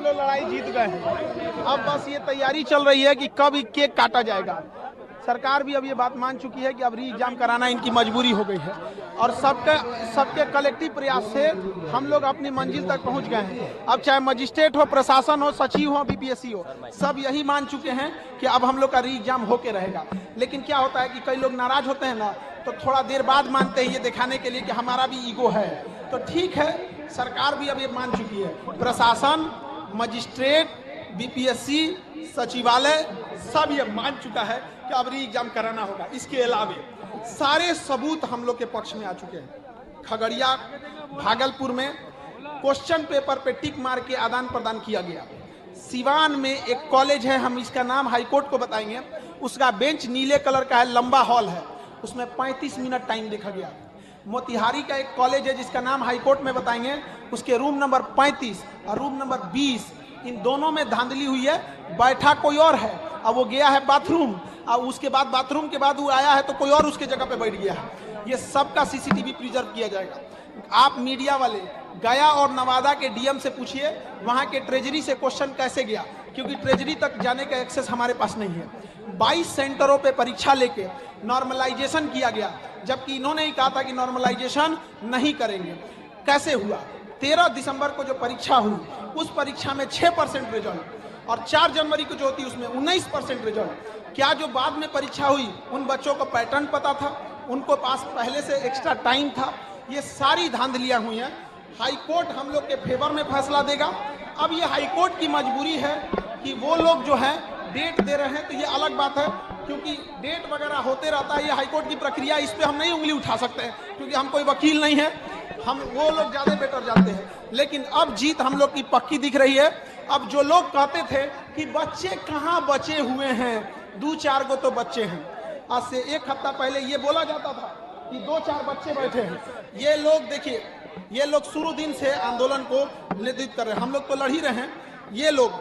लोग लड़ाई जीत गए हैं। अब बस ये तैयारी चल रही है कि कब केक काटा जाएगा। सरकार भी अब ये बात मान चुकी है कि अब री एग्जाम कराना इनकी मजबूरी हो गई है और सबके कलेक्टिव प्रयास से हम लोग अपनी मंजिल तक पहुंच गए हैं। अब चाहे मजिस्ट्रेट हो, प्रशासन हो, सचिव हो, बीपीएससी हो, सब यही मान चुके हैं कि अब हम लोग का री एग्जाम होके रहेगा। लेकिन क्या होता है कि कई लोग नाराज होते हैं ना, तो थोड़ा देर बाद मानते हैं, ये दिखाने के लिए कि हमारा भी ईगो है। तो ठीक है, सरकार भी अब ये मान चुकी है, प्रशासन, मजिस्ट्रेट, बीपीएससी, सचिवालय सब ये मान चुका है कि अब री एग्जाम कराना होगा। इसके अलावे सारे सबूत हम लोग के पक्ष में आ चुके हैं। खगड़िया, भागलपुर में क्वेश्चन पेपर पे टिक मार के आदान प्रदान किया गया। सिवान में एक कॉलेज है, हम इसका नाम हाईकोर्ट को बताएंगे, उसका बेंच नीले कलर का है, लंबा हॉल है, उसमें 35 मिनट टाइम देखा गया। मोतिहारी का एक कॉलेज है जिसका नाम हाईकोर्ट में बताएंगे, उसके रूम नंबर 35 और रूम नंबर 20, इन दोनों में धांधली हुई है। बैठा कोई और है, अब वो गया है बाथरूम, और उसके बाद बाथरूम के बाद वो आया है तो कोई और उसके जगह पे बैठ गया है। ये सब का सीसीटीवी प्रिजर्व किया जाएगा। आप मीडिया वाले गया और नवादा के डीएम से पूछिए वहाँ के ट्रेजरी से क्वेश्चन कैसे गया, क्योंकि ट्रेजरी तक जाने का एक्सेस हमारे पास नहीं है। 22 सेंटरों पे परीक्षा लेके नॉर्मलाइजेशन किया गया, जबकि इन्होंने ही कहा था कि नॉर्मलाइजेशन नहीं करेंगे। कैसे हुआ? 13 दिसंबर को जो परीक्षा हुई, उस परीक्षा में 6% रिजल्ट, और 4 जनवरी को जो होती है उसमें 19% रिजल्ट। क्या जो बाद में परीक्षा हुई उन बच्चों को पैटर्न पता था, उनको पास पहले से एक्स्ट्रा टाइम था? ये सारी धांधलियां हुई हैं। हाईकोर्ट हम लोग के फेवर में फैसला देगा। अब ये हाईकोर्ट की मजबूरी है कि वो लोग जो है डेट दे रहे हैं, तो ये अलग बात है, क्योंकि डेट वगैरह होते रहता है। ये हाईकोर्ट की प्रक्रिया, इस पे हम नहीं उंगली उठा सकते हैं, क्योंकि हम कोई वकील नहीं है, हम वो लोग ज्यादा बेटर जानते हैं। लेकिन अब जीत हम लोग की पक्की दिख रही है। अब जो लोग कहते थे कि बच्चे कहाँ बचे हुए हैं, 2-4 को तो बच्चे हैं, आज से 1 हफ्ता पहले ये बोला जाता था कि 2-4 बच्चे बैठे हैं। ये लोग देखिए, ये लोग शुरू दिन से आंदोलन को नेतृत्व कर रहे हैं, हम लोग तो लड़ ही रहे हैं। ये लोग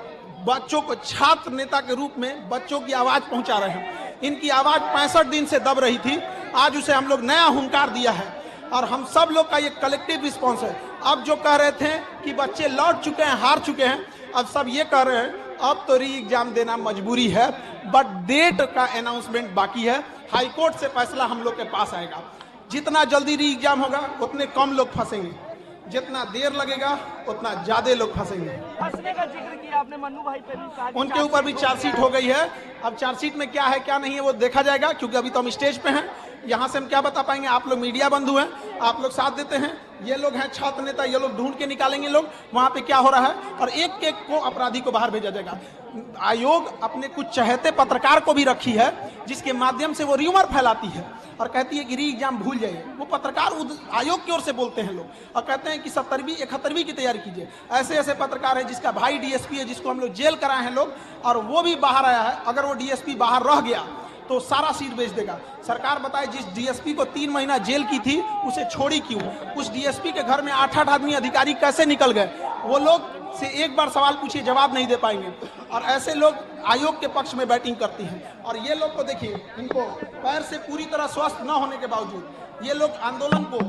बच्चों को छात्र नेता के रूप में बच्चों की आवाज पहुंचा रहे हैं। इनकी आवाज 65 दिन से दब रही थी, आज उसे हम लोग नया हुंकार दिया है, और हम सब लोग का ये कलेक्टिव रिस्पॉन्स है। अब जो कह रहे थे कि बच्चे लौट चुके हैं, हार चुके हैं, अब सब ये कह रहे हैं अब तो री एग्जाम देना मजबूरी है, बट डेट का अनाउंसमेंट बाकी है। हाईकोर्ट से फैसला हम लोग के पास आएगा। जितना जल्दी री एग्जाम होगा उतने कम लोग फंसेंगे, जितना देर लगेगा उतना ज्यादा लोग फंसेंगे। फंसने का जिक्र किया आपने, मन्नू भाई पे भी कहा, उनके ऊपर भी चार्जशीट हो गई है। अब चार्जशीट में क्या है क्या नहीं है वो देखा जाएगा, क्योंकि अभी तो हम स्टेज पे हैं, यहाँ से हम क्या बता पाएंगे। आप लोग मीडिया बंधु हैं, आप लोग साथ देते हैं, ये लोग हैं छात्र नेता, ये लोग ढूंढ के निकालेंगे लोग वहाँ पे क्या हो रहा है, और एक एक को अपराधी को बाहर भेजा जाएगा। आयोग अपने कुछ चहेते पत्रकार को भी रखी है, जिसके माध्यम से वो र्यूमर फैलाती है और कहती है कि री एग्जाम भूल जाइए। वो पत्रकार आयोग की ओर से बोलते हैं लोग, और कहते हैं कि 70वीं 71वीं की तैयारी कीजिए। ऐसे ऐसे पत्रकार है जिसका भाई डीएसपी है, जिसको हम लोग जेल कराए हैं लोग, और वो भी बाहर आया है। अगर वो डीएसपी बाहर रह गया तो सारा सीट बेच देगा। सरकार बताए, जिस डीएसपी को 3 महीना जेल की थी उसे छोड़ी क्यों? उस डीएसपी के घर में 8-8 आदमी अधिकारी कैसे निकल गए? वो लोग से एक बार सवाल पूछिए, जवाब नहीं दे पाएंगे। और ऐसे लोग आयोग के पक्ष में बैटिंग करती हैं। और ये लोग को देखिए, इनको पैर से पूरी तरह स्वस्थ न होने के बावजूद ये लोग आंदोलन को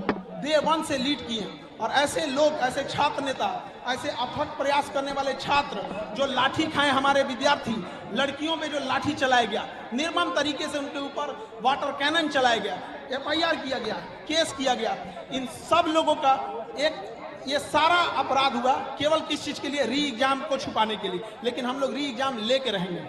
डे 1 से लीड किए। और ऐसे लोग, ऐसे छात्र नेता, ऐसे अथक प्रयास करने वाले छात्र जो लाठी खाए, हमारे विद्यार्थी, लड़कियों पे जो लाठी चलाया गया, निर्मम तरीके से उनके ऊपर वाटर कैनन चलाया गया, एफआईआर किया गया, केस किया गया, इन सब लोगों का एक ये सारा अपराध हुआ केवल किस चीज के लिए? री एग्जाम को छुपाने के लिए। लेकिन हम लोग री एग्जाम लेके रहेंगे।